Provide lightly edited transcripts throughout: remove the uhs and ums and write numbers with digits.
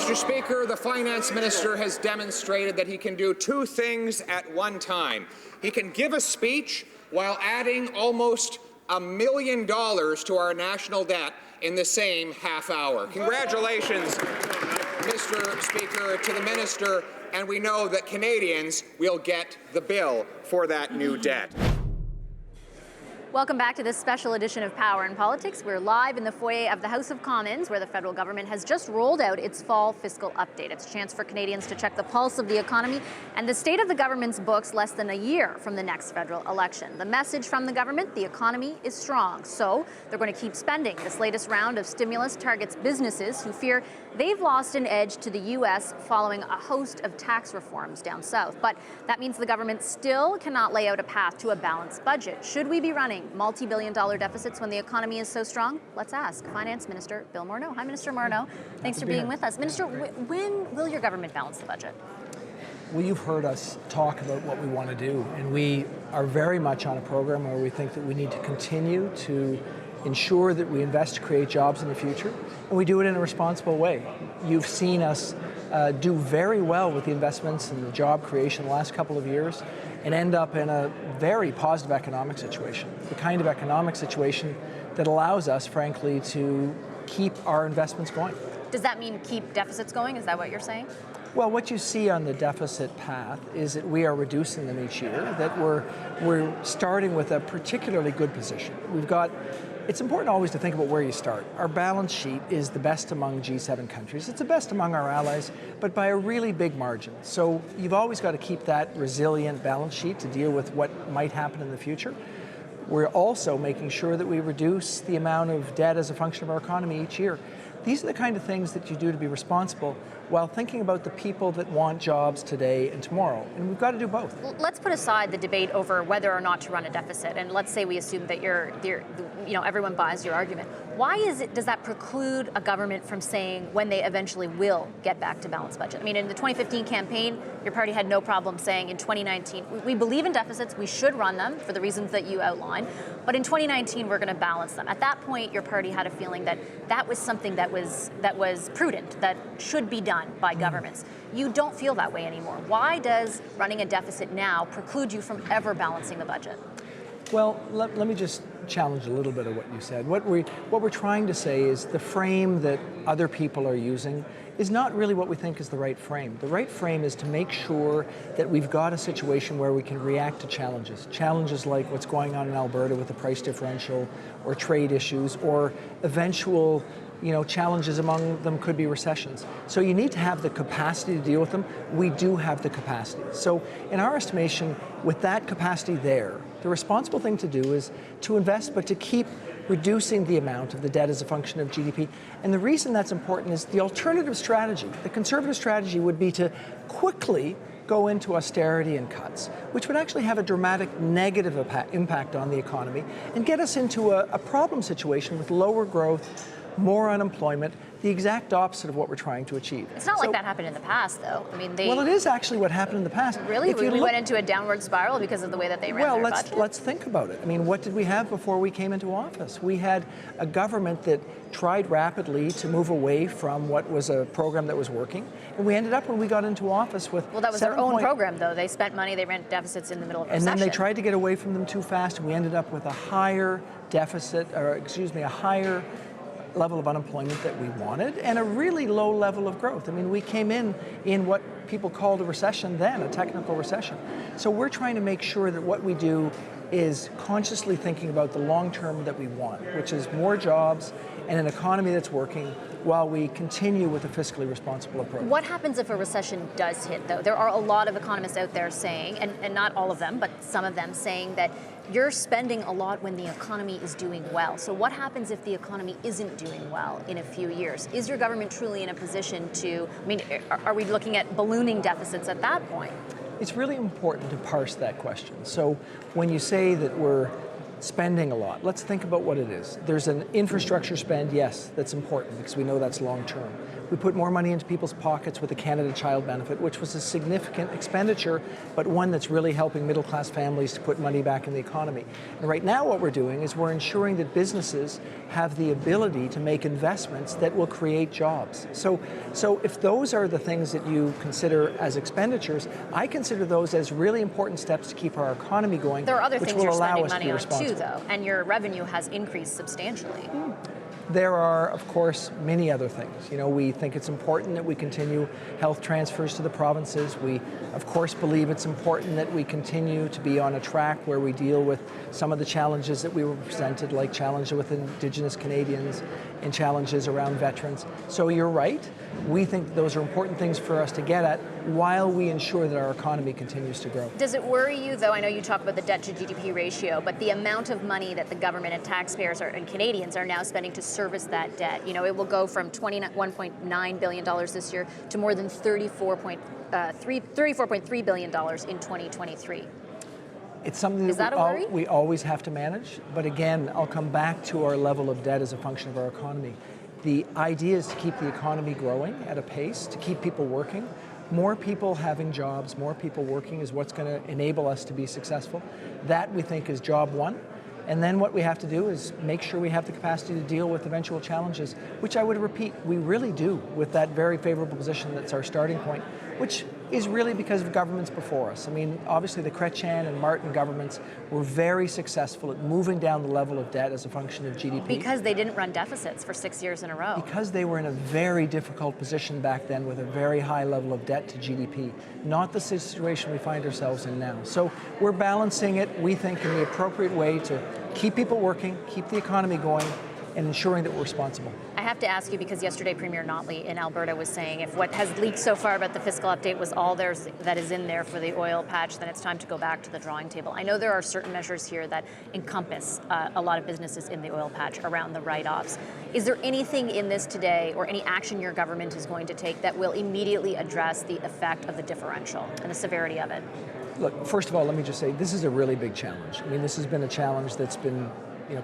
Mr. Speaker, the Finance Minister has demonstrated that he can do two things at one time. He can give a speech while adding almost $1 million to our national debt in the same half hour. Congratulations, Mr. Speaker, to the Minister, and we know that Canadians will get the bill for that new debt. Welcome back to this special edition of Power and Politics. We're live in the foyer of the House of Commons, where the federal government has just rolled out its fall fiscal update. It's a chance for Canadians to check the pulse of the economy and the state of the government's books less than a year from the next federal election. The message from the government: the economy is strong, so they're going to keep spending. This latest round of stimulus targets businesses who fear they've lost an edge to the U.S. following a host of tax reforms down south. But that means the government still cannot lay out a path to a balanced budget. Should we be running multi-billion-dollar deficits when the economy is so strong? Let's ask Finance Minister Bill Morneau. Hi, Minister Morneau. Thanks for being with us. Minister, when will your government balance the budget? Well, you've heard us talk about what we want to do, and we are very much on a program where we think that we need to continue to ensure that we invest to create jobs in the future, and we do it in a responsible way. You've seen us do very well with the investments and the job creation the last couple of years and end up in a very positive economic situation, the kind of economic situation that allows us, frankly, to keep our investments going. Does that mean keep deficits going? Is that what you're saying? Well, what you see on the deficit path is that we are reducing them each year, that we're starting with a particularly good position. It's important always to think about where you start. Our balance sheet is the best among G7 countries. It's the best among our allies, but by a really big margin. So you've always got to keep that resilient balance sheet to deal with what might happen in the future. We're also making sure that we reduce the amount of debt as a function of our economy each year. These are the kind of things that you do to be responsible while thinking about the people that want jobs today and tomorrow. And we've got to do both. Let's put aside the debate over whether or not to run a deficit, and let's say we assume that everyone buys your argument. Why does that preclude a government from saying when they eventually will get back to balanced budget? I mean, in the 2015 campaign, your party had no problem saying in 2019, we believe in deficits, we should run them for the reasons that you outlined, but in 2019 we're going to balance them. At that point, your party had a feeling that that was something that was prudent, that should be done by governments. You don't feel that way anymore. Why does running a deficit now preclude you from ever balancing the budget? Well, let me just challenge a little bit of what you said. What we're trying to say is the frame that other people are using is not really what we think is the right frame. The right frame is to make sure that we've got a situation where we can react to challenges. Challenges like what's going on in Alberta with the price differential, or trade issues, or eventual challenges. Among them could be recessions. So you need to have the capacity to deal with them. We do have the capacity. So in our estimation, with that capacity there, the responsible thing to do is to invest, but to keep reducing the amount of the debt as a function of GDP. And the reason that's important is the alternative strategy, the Conservative strategy, would be to quickly go into austerity and cuts, which would actually have a dramatic negative impact on the economy and get us into a problem situation with lower growth, more unemployment, the exact opposite of what we're trying to achieve. It's not like that happened in the past, though. I mean, well, it is actually what happened in the past. Really? We went into a downward spiral because of the way that they ran their budget? Well, let's think about it. I mean, what did we have before we came into office? We had a government that tried rapidly to move away from what was a program that was working, and we ended up, when we got into office, with Well, that was their own program, though. They spent money, they ran deficits in the middle of a recession. And then they tried to get away from them too fast, and we ended up with a higher deficit, a higher level of unemployment that we wanted, and a really low level of growth. I mean, we came in what people called a recession then, a technical recession. So we're trying to make sure that what we do is consciously thinking about the long term that we want, which is more jobs and an economy that's working, while we continue with a fiscally responsible approach. What happens if a recession does hit, though? There are a lot of economists out there saying, and not all of them, but some of them saying that you're spending a lot when the economy is doing well. So what happens if the economy isn't doing well in a few years? Is your government truly in a position to, are we looking at ballooning deficits at that point? It's really important to parse that question. So when you say that we're spending a lot, let's think about what it is. There's an infrastructure spend, yes, that's important because we know that's long term. We put more money into people's pockets with the Canada Child Benefit, which was a significant expenditure, but one that's really helping middle-class families to put money back in the economy. And right now what we're doing is we're ensuring that businesses have the ability to make investments that will create jobs. So if those are the things that you consider as expenditures, I consider those as really important steps to keep our economy going. There are other which things will you're allow spending us to be money on responsible. too, though, and your revenue has increased substantially. There are, of course, many other things. You know, we think it's important that we continue health transfers to the provinces. We, of course, believe it's important that we continue to be on a track where we deal with some of the challenges that we were presented, like challenges with Indigenous Canadians and challenges around veterans. So you're right. We think those are important things for us to get at while we ensure that our economy continues to grow. Does it worry you, though, I know you talk about the debt to GDP ratio, but the amount of money that the government and taxpayers and Canadians are now spending to service that debt? You know, it will go from $21.9 billion this year to more than $34.3 billion in 2023. It's something that we always have to manage, but again, I'll come back to our level of debt as a function of our economy. The idea is to keep the economy growing at a pace, to keep people working. More people having jobs, more people working is what's going to enable us to be successful. That, we think, is job one. And then what we have to do is make sure we have the capacity to deal with eventual challenges, which I would repeat, we really do with that very favorable position that's our starting point, which is really because of governments before us. I mean, obviously the Chrétien and Martin governments were very successful at moving down the level of debt as a function of GDP. Because they didn't run deficits for 6 years in a row. Because they were in a very difficult position back then with a very high level of debt to GDP. Not the situation we find ourselves in now. So we're balancing it, we think, in the appropriate way to keep people working, keep the economy going, and ensuring that we're responsible. I have to ask you, because yesterday Premier Notley in Alberta was saying if what has leaked so far about the fiscal update was all that is in there for the oil patch, then it's time to go back to the drawing table. I know there are certain measures here that encompass a lot of businesses in the oil patch around the write-offs. Is there anything in this today or any action your government is going to take that will immediately address the effect of the differential and the severity of it? Look, first of all, let me just say this is a really big challenge. I mean, this has been a challenge that's been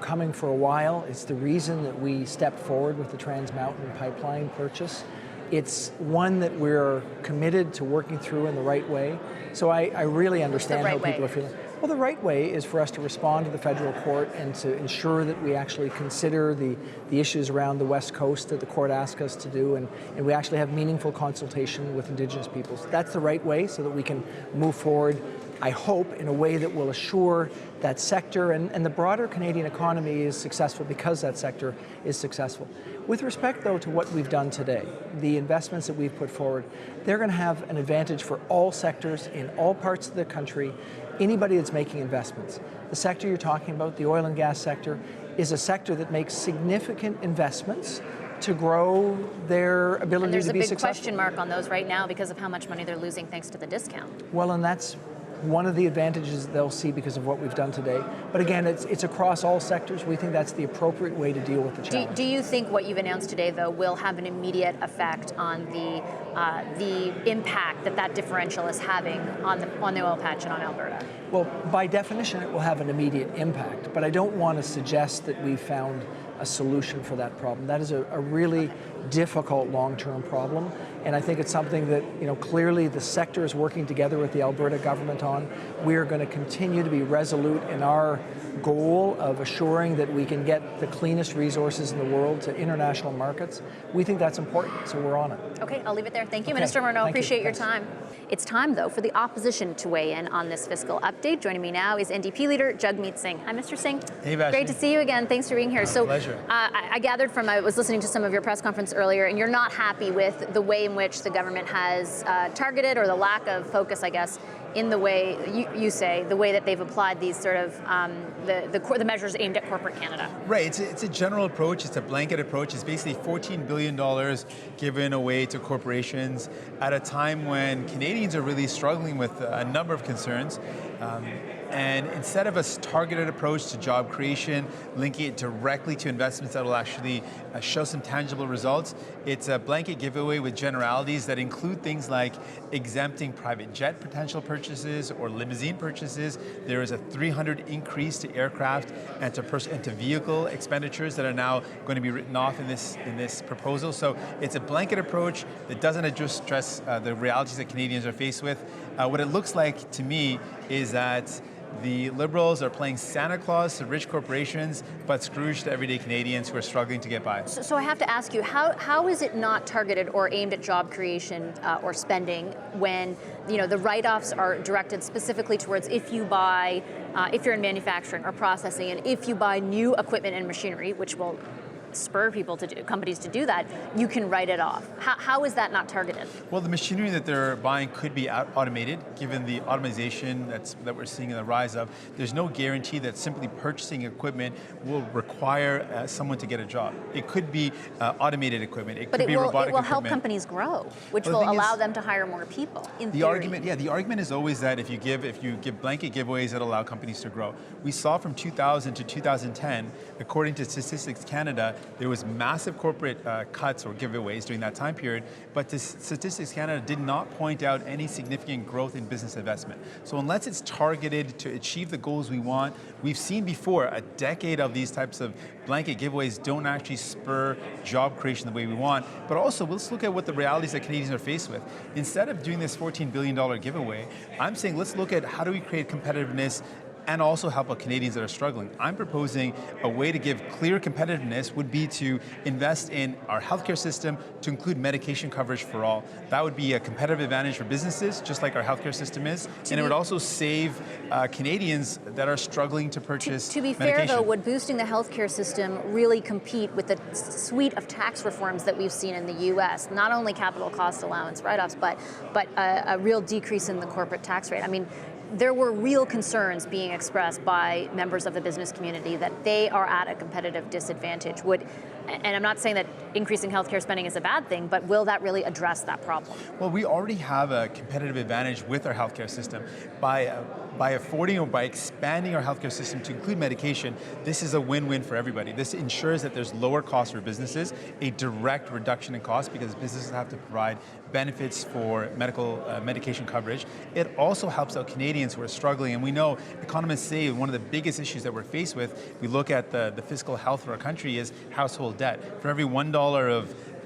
coming for a while. It's the reason that we stepped forward with the Trans Mountain pipeline purchase. It's one that we're committed to working through in the right way. So I really understand how people are feeling. Well, the right way is for us to respond to the federal court and to ensure that we actually consider the issues around the West Coast that the court asked us to do, and we actually have meaningful consultation with Indigenous peoples. That's the right way so that we can move forward, I hope, in a way that will assure that sector and the broader Canadian economy is successful because that sector is successful. With respect, though, to what we've done today, the investments that we've put forward, they're going to have an advantage for all sectors in all parts of the country, anybody that's making investments. The sector you're talking about, the oil and gas sector, is a sector that makes significant investments to grow their ability to be successful. There's a big question mark on those right now because of how much money they're losing thanks to the discount. Well, and that's one of the advantages they'll see because of what we've done today. But again, it's across all sectors. We think that's the appropriate way to deal with the challenge. Do you think what you've announced today, though, will have an immediate effect on the impact that differential is having on the oil patch and on Alberta? Well, by definition, it will have an immediate impact. But I don't want to suggest that we've found a solution for that problem. That is a really difficult long-term problem, and I think it's something that clearly the sector is working together with the Alberta government on. We are going to continue to be resolute in our goal of assuring that we can get the cleanest resources in the world to international markets. We think that's important, so we're on it. Okay, I'll leave it there. Thank you, Minister Morneau. Appreciate your time. It's time, though, for the opposition to weigh in on this fiscal update. Joining me now is NDP leader Jagmeet Singh. Hi, Mr. Singh. Hey, Vashi. Great to see you again. Thanks for being here. So, pleasure. I gathered I was listening to some of your press conference earlier, and you're not happy with the way in which the government has targeted, or the lack of focus, I guess, in the way you say, the way that they've applied these sort of the measures aimed at corporate Canada. Right. It's a general approach. It's a blanket approach. It's basically $14 billion given away to corporations at a time when Canadians are really struggling with a number of concerns. And instead of a targeted approach to job creation, linking it directly to investments that will actually show some tangible results, it's a blanket giveaway with generalities that include things like exempting private jet potential purchases or limousine purchases. There is a 300 increase to aircraft and to vehicle expenditures that are now going to be written off in this proposal. So it's a blanket approach that doesn't address the realities that Canadians are faced with. What it looks like to me is that the Liberals are playing Santa Claus to rich corporations, but Scrooge to everyday Canadians who are struggling to get by. So I have to ask you, how is it not targeted or aimed at job creation or spending when the write-offs are directed specifically towards if you buy, if you're in manufacturing or processing, and if you buy new equipment and machinery, which will spur companies to do that, you can write it off. How is that not targeted? Well, the machinery that they're buying could be automated, given the automation that we're seeing in the rise of. There's no guarantee that simply purchasing equipment will require someone to get a job. It could be automated equipment. It could be robotic equipment. It will help companies grow, which will allow them to hire more people. The argument is always that if you give blanket giveaways that allow companies to grow. We saw from 2000 to 2010, according to Statistics Canada, there was massive corporate cuts or giveaways during that time period, but Statistics Canada did not point out any significant growth in business investment. So unless it's targeted to achieve the goals we want, we've seen before a decade of these types of blanket giveaways don't actually spur job creation the way we want. But also, let's look at what the realities that Canadians are faced with. Instead of doing this $14 billion giveaway, I'm saying let's look at how do we create competitiveness and also help out Canadians that are struggling. I'm proposing a way to give clear competitiveness would be to invest in our healthcare system to include medication coverage for all. That would be a competitive advantage for businesses, just like our healthcare system is, and it would also save Canadians that are struggling to purchase To be fair, though, would boosting the healthcare system really compete with the suite of tax reforms that we've seen in the U.S.? Not only capital cost allowance write-offs, but a real decrease in the corporate tax rate. I mean, there were real concerns being expressed by members of the business community that they are at a competitive disadvantage. And I'm not saying that increasing healthcare spending is a bad thing, but will that really address that problem? Well, we already have a competitive advantage with our healthcare system. By affording or by expanding our healthcare system to include medication, this is a win-win for everybody. This ensures that there's lower costs for businesses, a direct reduction in cost because businesses have to provide benefits for medication coverage. It also helps out Canadians who are struggling, and we know economists say one of the biggest issues that we're faced with, we look at the fiscal health of our country, is household debt. For every $1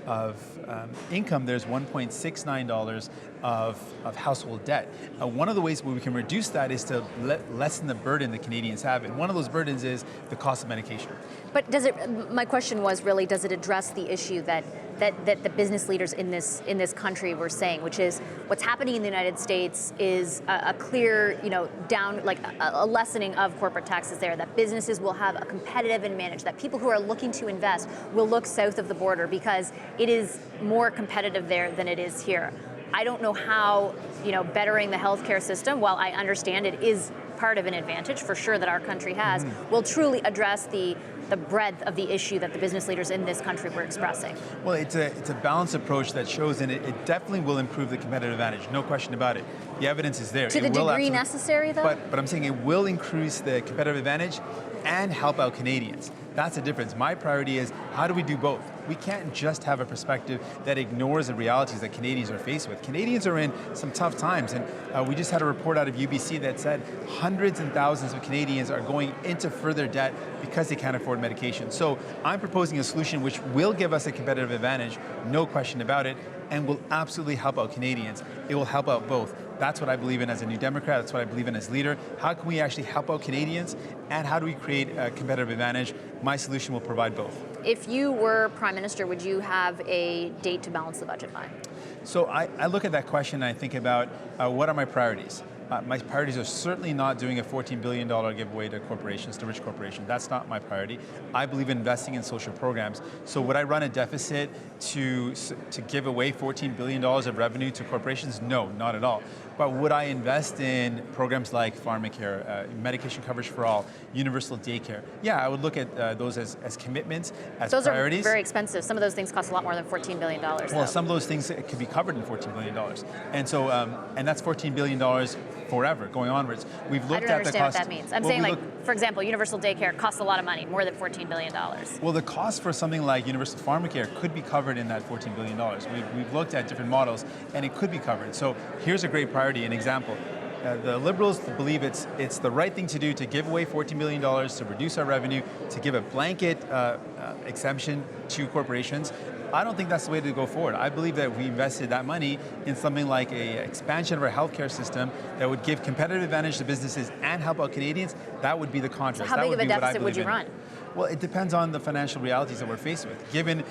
of income, there's $1.69 of household debt. One of the ways where we can reduce that is to lessen the burden that Canadians have, and one of those burdens is the cost of medication. But my question was really, does it address the issue that the business leaders in this country were saying, which is what's happening in the United States is a clear, a lessening of corporate taxes there, that businesses will have a competitive advantage, that people who are looking to invest will look south of the border because it is more competitive there than it is here. I don't know how, bettering the healthcare system, while I understand it is part of an advantage for sure that our country has, will truly address the breadth of the issue that the business leaders in this country were expressing. Well, it's a balanced approach that shows, and it definitely will improve the competitive advantage, no question about it. The evidence is there. To the degree necessary, though? But I'm saying it will increase the competitive advantage and help out Canadians. That's the difference. My priority is, how do we do both? We can't just have a perspective that ignores the realities that Canadians are faced with. Canadians are in some tough times, and we just had a report out of UBC that said hundreds and thousands of Canadians are going into further debt because they can't afford medication. So I'm proposing a solution which will give us a competitive advantage, no question about it, and will absolutely help out Canadians. It will help out both. That's what I believe in as a New Democrat. That's what I believe in as leader. How can we actually help out Canadians, and how do we create a competitive advantage? My solution will provide both. If you were Prime Minister, would you have a date to balance the budget by? So I look at that question and I think about what are my priorities? My priorities are certainly not doing a $14 billion giveaway to corporations, to rich corporations. That's not my priority. I believe in investing in social programs. So would I run a deficit to give away $14 billion of revenue to corporations? No, not at all. But would I invest in programs like pharmacare, medication coverage for all, universal daycare? Yeah, I would look at those as commitments, as those priorities. Those are very expensive. Some of those things cost a lot more than $14 billion. Well, some of those things could be covered in $14 billion. And so, and that's $14 billion forever, going onwards. We've I looked don't at the understand cost. what that means. I'm Well, saying, we like, for example, universal daycare costs a lot of money, more than $14 billion. Well, the cost for something like universal pharmacare could be covered in that $14 billion. We've looked at different models, and it could be covered. So here's a great priority, an example. The Liberals believe it's the right thing to do to give away $14 billion to reduce our revenue, to give a blanket exemption to corporations. I don't think that's the way to go forward. I believe that if we invested that money in something like an expansion of our healthcare system that would give competitive advantage to businesses and help out Canadians, that would be the contrast. So how big of a deficit would you run? Well, it depends on the financial realities that we're faced with. Given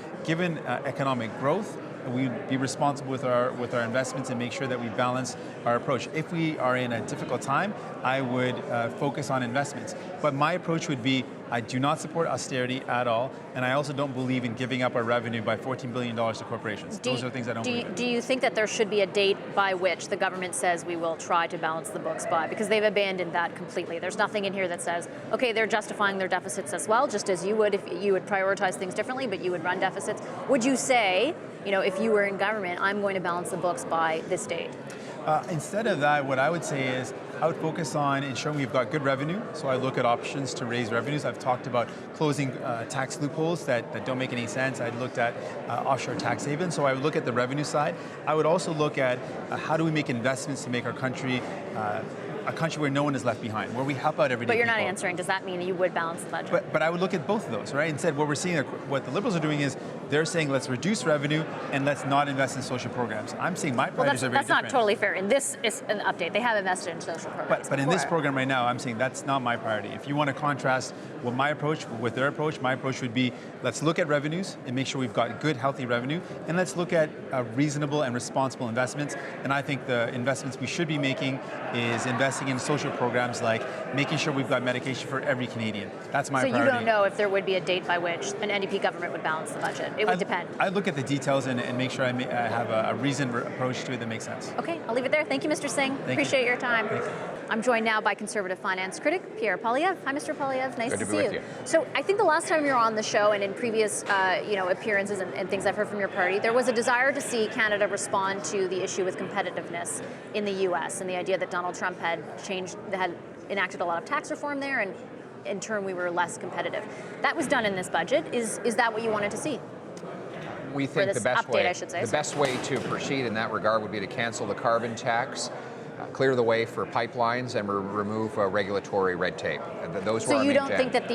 economic growth, we'd be responsible with our investments and make sure that we balance our approach. If we are in a difficult time, I would focus on investments. But my approach would be, I do not support austerity at all, and I also don't believe in giving up our revenue by $14 billion to corporations. Those are things I don't believe in. Do you think that there should be a date by which the government says we will try to balance the books by? Because they've abandoned that completely. There's nothing in here that says, okay, they're justifying their deficits as well, just as you would if you would prioritize things differently, but you would run deficits. Would you say, if you were in government, I'm going to balance the books by this date? Instead of that, what I would say is I would focus on ensuring we've got good revenue. So I look at options to raise revenues. I've talked about closing tax loopholes that don't make any sense. I looked at offshore tax havens. So I would look at the revenue side. I would also look at how do we make investments to make our country a country where no one is left behind, where we help out everyday people. But you're not people. answering. Does that mean you would balance the budget? But I would look at both of those, right? Instead, what we're seeing, what the Liberals are doing is they're saying let's reduce revenue and let's not invest in social programs. I'm saying my priorities are very different. That's not totally fair. In this is an update. They have invested in social programs. But in this program right now, I'm saying that's not my priority. If you want to contrast what my approach with their approach, my approach would be let's look at revenues and make sure we've got good, healthy revenue, and let's look at reasonable and responsible investments. And I think the investments we should be making is investing in social programs like making sure we've got medication for every Canadian. That's my priority. So you don't know if there would be a date by which an NDP government would balance the budget? It would depend. I'd look at the details and make sure I have a reasoned approach to it that makes sense. Okay, I'll leave it there. Thank you, Mr. Singh. Appreciate your time. I'm joined now by conservative finance critic Pierre Paul. Hi, Mr. Poilievre. Nice to see you. So I think the last time you were on the show and in previous appearances and things I've heard from your party, there was a desire to see Canada respond to the issue with competitiveness in the U.S. and the idea that Donald Trump had enacted a lot of tax reform there, and in turn we were less competitive. That was done in this budget. Is that what you wanted to see? We think the best way to proceed in that regard would be to cancel the carbon tax, clear the way for pipelines, and remove regulatory red tape. Those were our main So you don't think that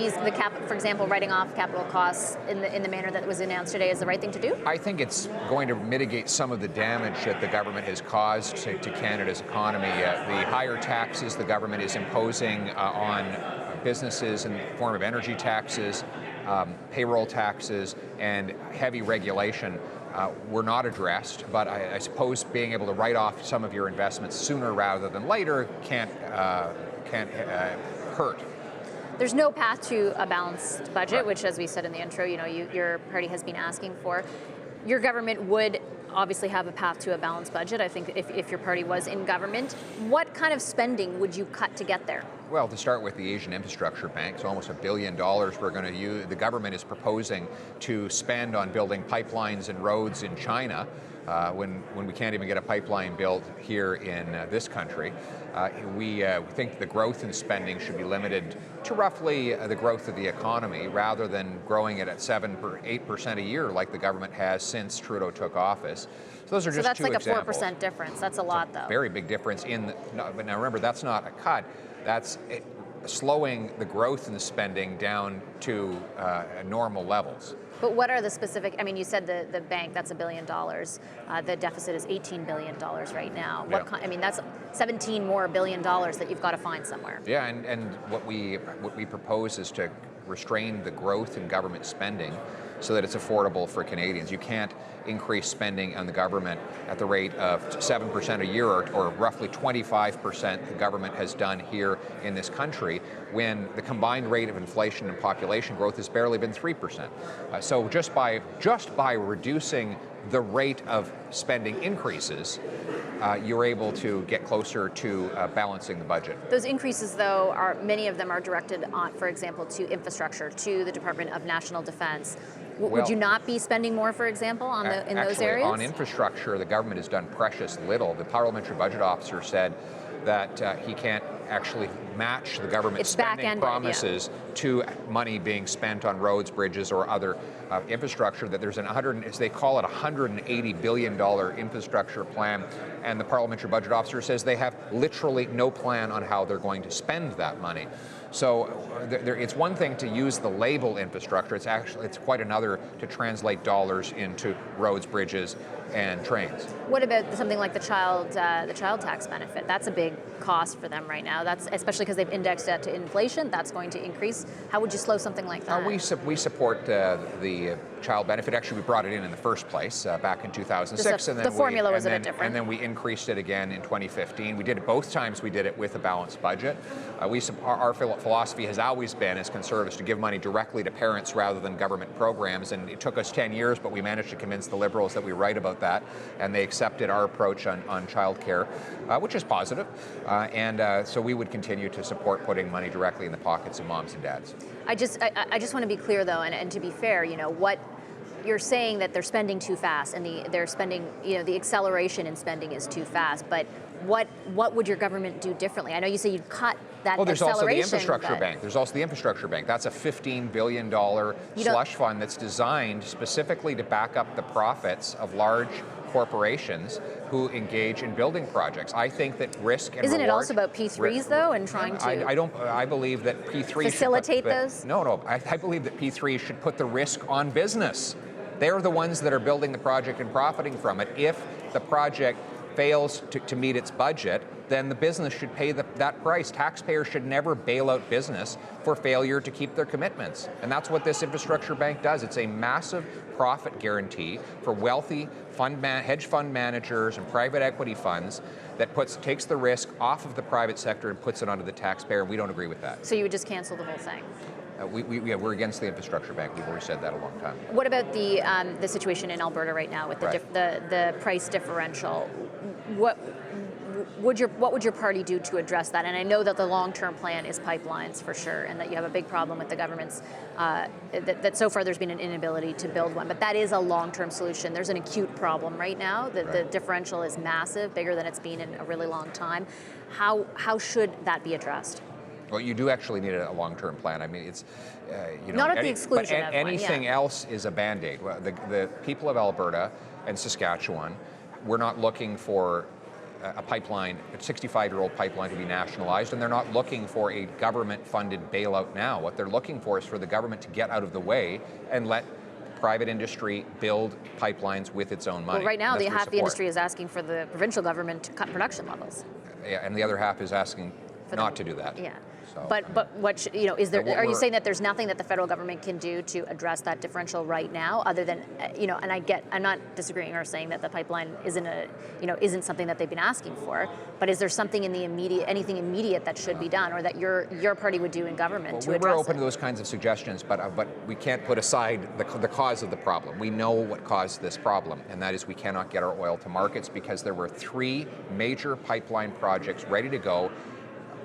for example, writing off capital costs in the manner that was announced today is the right thing to do? I think it's going to mitigate some of the damage that the government has caused to Canada's economy. The higher taxes the government is imposing on businesses in the form of energy taxes, payroll taxes, and heavy regulation were not addressed, but I suppose being able to write off some of your investments sooner rather than later can't hurt. There's no path to a balanced budget, which, as we said in the intro, your party has been asking for. Your government would obviously have a path to a balanced budget. I think if your party was in government, what kind of spending would you cut to get there? Well, to start with the Asian Infrastructure Bank, so almost $1 billion we're going to use. The government is proposing to spend on building pipelines and roads in China when we can't even get a pipeline built here in this country. We think the growth in spending should be limited to roughly the growth of the economy rather than growing it at 7 or 8% a year like the government has since Trudeau took office. So those are just two examples. So that's like a 4% difference. That's a lot, though. Very big difference but now remember, that's not a cut. That's slowing the growth in the spending down to normal levels. But what are the specific, you said the bank, that's $1 billion. The deficit is $18 billion right now. Yeah. That's $17 more billion that you've got to find somewhere. Yeah, and what we propose is to restrain the growth in government spending so that it's affordable for Canadians. You can't increase spending on the government at the rate of 7% a year or roughly 25% the government has done here in this country when the combined rate of inflation and population growth has barely been 3%. So just by reducing the rate of spending increases, you're able to get closer to balancing the budget. Those increases, though, many of them are directed on, for example, to infrastructure, to the Department of National Defense. Would you not be spending more, for example, in those areas? On infrastructure, the government has done precious little. The parliamentary budget officer said that he can't actually match the government's spending back-ended, promises to money being spent on roads, bridges, or other infrastructure, that there's as they call it, $180 billion infrastructure plan, and the parliamentary budget officer says they have literally no plan on how they're going to spend that money. So it's one thing to use the label infrastructure. It's quite another to translate dollars into roads, bridges, and trains. What about something like the child tax benefit? That's a big cost for them right now. That's especially because they've indexed that to inflation. That's going to increase. How would you slow something like that? We support the child benefit. Actually, we brought it in the first place back in 2006, and then the formula was a bit different. And then we increased it again in 2015. We did it both times. We did it with a balanced budget. Our philosophy has always been, as Conservatives, to give money directly to parents rather than government programs. And it took us 10 years, but we managed to convince the Liberals that we were right about that, and they accepted our approach on childcare, which is positive. So we would continue to support putting money directly in the pockets of moms and dads. I just want to be clear, though, and to be fair, what you're saying, that they're spending too fast, and they're spending, the acceleration in spending is too fast. But what would your government do differently? I know you say you'd cut that acceleration. Well, there's also the infrastructure bank. There's also the infrastructure bank. That's a $15 billion slush fund that's designed specifically to back up the profits of large corporations who engage in building projects. I think that risk and Isn't reward, it also about P3s though, and trying to? I believe that P3 facilitate those. No. I believe that P3 should put the risk on business. They're the ones that are building the project and profiting from it. If the project fails to meet its budget, then the business should pay that price. Taxpayers should never bail out business for failure to keep their commitments. And that's what this infrastructure bank does. It's a massive profit guarantee for wealthy hedge fund managers and private equity funds that takes the risk off of the private sector and puts it onto the taxpayer. We don't agree with that. So you would just cancel the whole thing? We're against the infrastructure bank. We've already said that a long time. What about the situation in Alberta right now with the price differential? What would your party do to address that? And I know that the long-term plan is pipelines for sure, and that you have a big problem with the government's that so far there's been an inability to build one. But that is a long-term solution. There's an acute problem right now. The differential is massive, bigger than it's been in a really long time. How should that be addressed? Well, you do actually need a long-term plan. I mean, it's not at the exclusion of anything one, yeah. else is a Band-Aid. Well, the people of Alberta and Saskatchewan, we're not looking for a 65-year-old pipeline to be nationalized, and they're not looking for a government-funded bailout now. What they're looking for is for the government to get out of the way and let private industry build pipelines with its own money. Well, right now, half the industry is asking for the provincial government to cut production levels. Yeah, and the other half is asking not to do that. Yeah. So, but what is there? Are you saying that there's nothing that the federal government can do to address that differential right now, other than And I'm not disagreeing or saying that the pipeline isn't something that they've been asking for. But is there something in the anything immediate that should be done, or that your party would do in government to address it? We're open to those kinds of suggestions, but we can't put aside the cause of the problem. We know what caused this problem, and that is we cannot get our oil to markets because there were 3 major pipeline projects ready to go,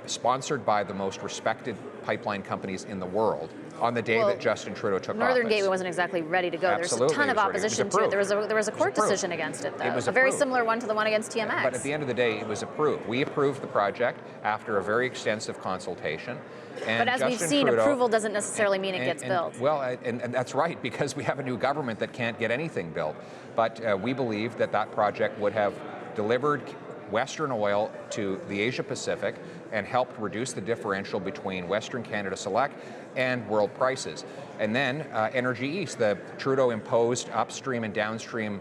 sponsored by the most respected pipeline companies in the world on the day that Justin Trudeau took office. Northern Gateway wasn't exactly ready to go. Absolutely, There's a ton of opposition to it. There was a court decision against it, though. It was a very approved. similar one to the one against TMX. But at the end of the day, it was approved. We approved the project after a very extensive consultation. And but as Justin we've seen, Trudeau, approval doesn't necessarily mean it gets built. Well, and that's right, because we have a new government that can't get anything built. But we believe that project would have delivered Western oil to the Asia Pacific and helped reduce the differential between Western Canada Select and world prices. And then Energy East, the Trudeau imposed upstream and downstream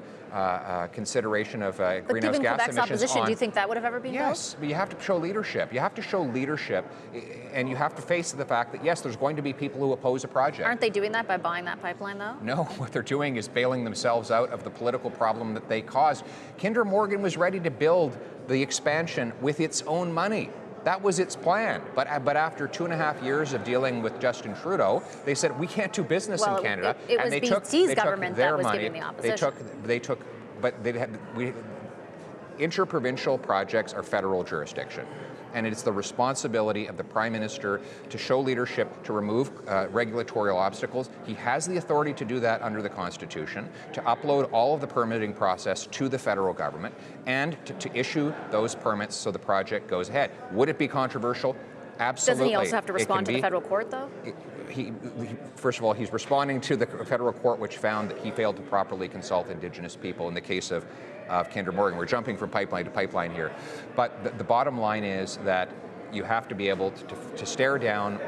consideration of greenhouse gas Quebec's emissions. opposition, do you think that would have ever been built? Yes, but you have to show leadership. You have to show leadership, and you have to face the fact that, yes, there's going to be people who oppose a project. Aren't they doing that by buying that pipeline, though? No, what they're doing is bailing themselves out of the political problem that they caused. Kinder Morgan was ready to build the expansion with its own money. That was its plan. But after 2.5 years of dealing with Justin Trudeau, they said, we can't do business in Canada. It was BC's government that was giving the opposition. Interprovincial projects are federal jurisdiction, and it's the responsibility of the Prime Minister to show leadership, to remove regulatory obstacles. He has the authority to do that under the Constitution, to upload all of the permitting process to the federal government, and to issue those permits so the project goes ahead. Would it be controversial? Absolutely. Doesn't he also have to respond to the federal court, though? First of all, he's responding to the federal court, which found that he failed to properly consult Indigenous people in the case of Kinder Morgan. We're jumping from pipeline to pipeline here. But the bottom line is that you have to be able to stare down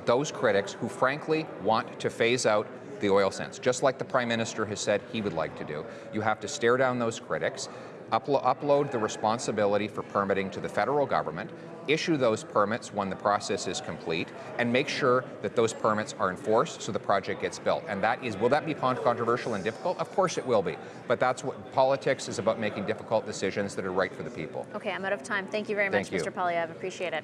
those critics who frankly want to phase out the oil sands, just like the Prime Minister has said he would like to do. You have to stare down those critics, upload the responsibility for permitting to the federal government, issue those permits when the process is complete, and make sure that those permits are enforced so the project gets built. And will that be controversial and difficult? Of course it will be. But that's what politics is about, making difficult decisions that are right for the people. Okay, I'm out of time. Thank you very much, Mr. Poilievre. Appreciate it.